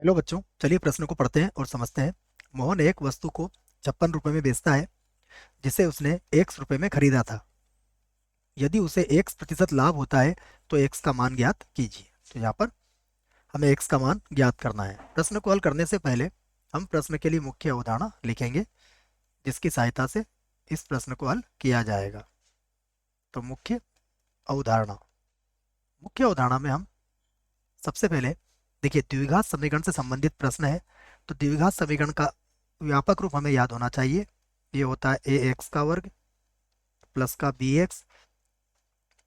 Hello बच्चों, चलिए प्रश्न को पढ़ते हैं और समझते हैं। मोहन एक वस्तु को 56 रुपए में बेचता है जिसे उसने X रुपए में खरीदा था। यदि उसे X% लाभ होता है तो X का मान ज्ञात कीजिए। तो यहाँ पर हमें X का मान ज्ञात करना है। प्रश्न को हल करने से पहले हम प्रश्न के लिए मुख्य अवधारणा लिखेंगे जिसकी सहायता से इस प्रश्न को हल किया जाएगा। तो मुख्य अवधारणा में हम सबसे पहले देखिए, द्विघात समीकरण से संबंधित प्रश्न है। तो द्विघात समीकरण का व्यापक रूप हमें याद होना चाहिए। ये होता है ax का वर्ग प्लस का bx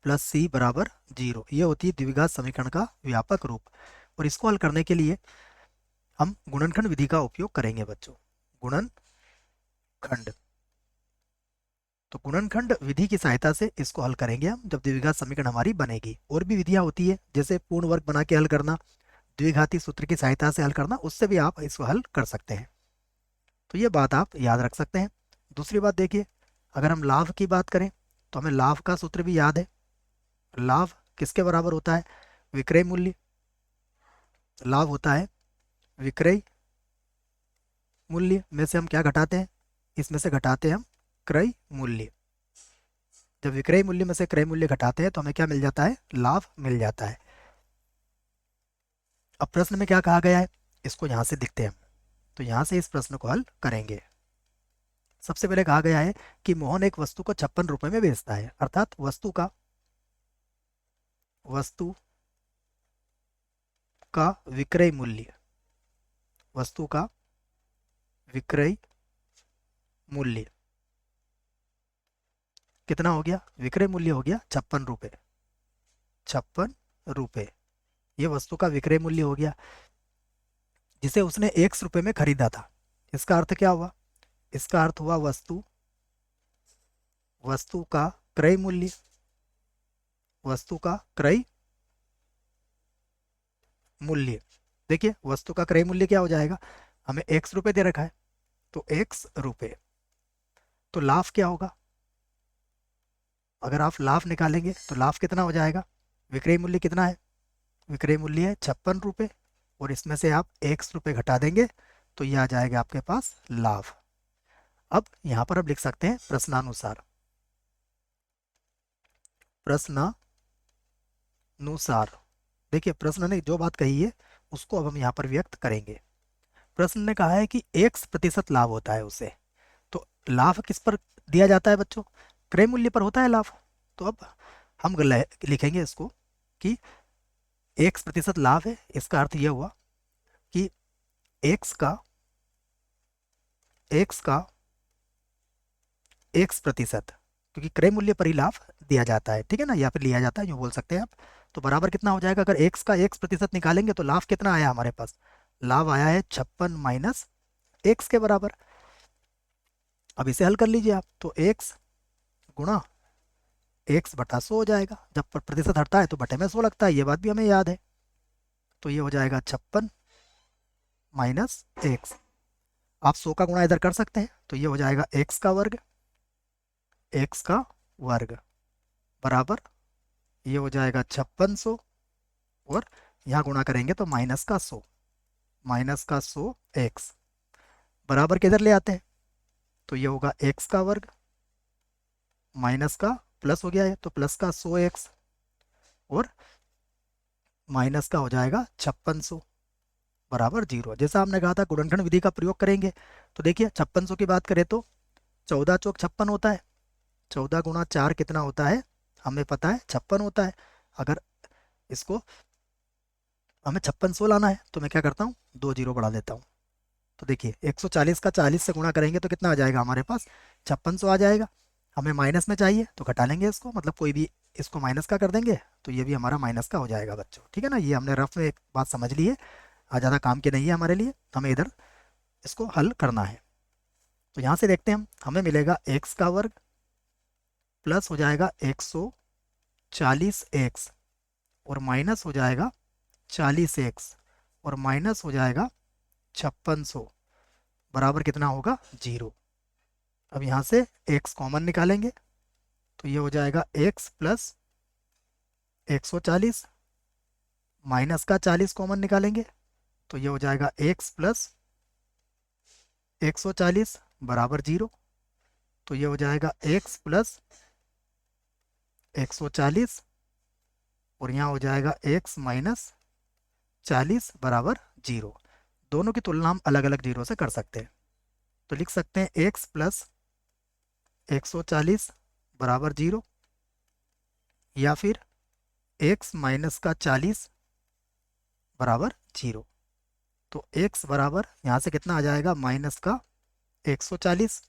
प्लस c बराबर 0। ये होती है द्विघात समीकरण का व्यापक रूप। और इसको हल करने के लिए हम गुणनखंड विधि का उपयोग करेंगे बच्चों। गुणनखंड। तो गुणनखंड विधि की सहायता से इसको हल करेंगे हम जब द्विघात समीकरण हमारी बनेगी। और भी विधियां होती है जैसे पूर्ण वर्ग बना के हल करना, द्विघाती सूत्र की सहायता से हल करना, उससे भी आप इसको हल कर सकते हैं। तो ये बात आप याद रख सकते हैं। दूसरी बात देखिए, अगर हम लाभ की बात करें तो हमें लाभ का सूत्र भी याद है। लाभ किसके बराबर होता है? विक्रय मूल्य। लाभ होता है विक्रय मूल्य में से हम क्या घटाते हैं? इसमें से घटाते हैं हम क्रय मूल्य। जब विक्रय मूल्य में से क्रय मूल्य घटाते हैं तो हमें क्या मिल जाता है? लाभ मिल जाता है। अब प्रश्न में क्या कहा गया है इसको यहां से दिखते हैं। तो यहां से इस प्रश्न को हल करेंगे। सबसे पहले कहा गया है कि मोहन एक वस्तु को 56 रुपए में बेचता है, अर्थात वस्तु का विक्रय मूल्य, वस्तु का विक्रय मूल्य कितना हो गया? विक्रय मूल्य हो गया 56 रुपए। 56 रुपए ये वस्तु का विक्रय मूल्य हो गया जिसे उसने X रुपए में खरीदा था। इसका अर्थ क्या हुआ? इसका अर्थ हुआ वस्तु का क्रय मूल्य। वस्तु का क्रय मूल्य। देखिए, वस्तु का क्रय मूल्य क्या हो जाएगा? हमें X रुपए दे रखा है तो X रुपए। तो लाभ क्या होगा? अगर आप लाभ निकालेंगे तो लाभ कितना हो जाएगा? विक्रय मूल्य कितना है? विक्रय मूल्य है 56 रुपए और इसमें से आप X रुपए घटा देंगे तो ये आ जाएगा आपके पास लाभ। अब यहां पर आप लिख सकते हैं प्रश्नानुसार। प्रश्नानुसार देखिए, प्रश्न ने जो बात कही है उसको अब हम यहाँ पर व्यक्त करेंगे। प्रश्न ने कहा है कि X% लाभ होता है उसे। तो लाभ किस पर दिया जाता है बच्चों? क्रय मूल्य पर होता है लाभ। तो अब हम लिखेंगे इसको कि X% लाभ है। इसका अर्थ यह हुआ कि X का X%, क्योंकि क्रय मूल्य पर ही लाभ दिया जाता है, ठीक है ना, या फिर लिया जाता है, यूँ बोल सकते हैं आप। तो बराबर कितना हो जाएगा? अगर X का X% निकालेंगे तो लाभ कितना आया हमारे पास? लाभ आया है 56 माइनस X के बराबर। अब इसे हल कर लीजिए आप। तो X गुणा X बटा 100 हो जाएगा। जब प्रतिशत हटता है तो बटे में 100 लगता है, ये बात भी हमें याद है। तो ये हो जाएगा 56 माइनस X। आप 100 का गुणा इधर कर सकते हैं तो ये हो जाएगा x का वर्ग बराबर ये हो जाएगा 5600 और यहाँ गुणा करेंगे तो माइनस का 100 x बराबर किधर ले आते हैं तो ये होगा x का वर्ग माइनस का प्लस हो गया है तो प्लस का 100 x और माइनस का हो जाएगा 5600 बराबर 0। जैसा हमने कहा था गुणनखंड विधि का प्रयोग करेंगे। तो देखिए, 5600 की बात करें तो 14 चौक 56 होता है। 14 गुणा 4 कितना होता है? हमें पता है 56 होता है। अगर इसको हमें 5600 लाना है तो मैं क्या करता हूँ, 2 जीरो बढ़ा देता हूँ। तो देखिए, 140 का 40 से गुणा करेंगे तो कितना आ जाएगा हमारे पास? 5600 आ जाएगा। हमें माइनस में चाहिए तो घटा लेंगे इसको, मतलब कोई भी इसको माइनस का कर देंगे तो ये भी हमारा माइनस का हो जाएगा बच्चों, ठीक है ना। ये हमने रफ में एक बात समझ ली है, ज़्यादा काम की नहीं है हमारे लिए। हमें इधर इसको हल करना है। तो यहाँ से देखते हैं हम, हमें मिलेगा x का वर्ग प्लस हो जाएगा 140x और माइनस हो जाएगा 40x और माइनस हो जाएगा 5600 बराबर कितना होगा? 0। अब यहाँ से x कॉमन निकालेंगे तो ये हो जाएगा x प्लस 140 माइनस का 40 कॉमन निकालेंगे तो ये हो जाएगा x प्लस 140 बराबर 0। तो ये हो जाएगा x प्लस 140 और यहाँ हो जाएगा x माइनस 40 बराबर 0। दोनों की तुलना हम अलग अलग जीरो से कर सकते हैं। तो लिख सकते हैं x प्लस 140 बराबर 0 या फिर x माइनस का 40 बराबर 0। तो x बराबर यहाँ से कितना आ जाएगा, माइनस का 140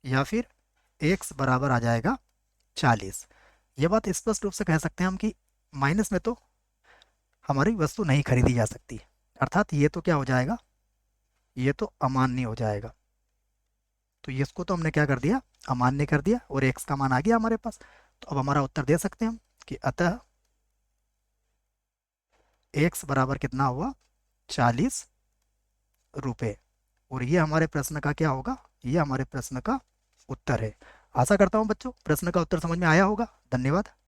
या फिर x बराबर आ जाएगा 40। ये बात स्पष्ट रूप से कह सकते हैं हम कि माइनस में तो हमारी वस्तु नहीं खरीदी जा सकती, अर्थात ये तो क्या हो जाएगा, ये तो अमान्य हो जाएगा। तो ये इसको तो हमने क्या कर दिया, अमान्य कर दिया और x का मान आ गया हमारे पास। तो अब हमारा उत्तर दे सकते हैं हम कि अतः x बराबर कितना हुआ, 40 रुपये। और ये हमारे प्रश्न का क्या होगा, ये हमारे प्रश्न का उत्तर है। आशा करता हूँ बच्चों प्रश्न का उत्तर समझ में आया होगा। धन्यवाद।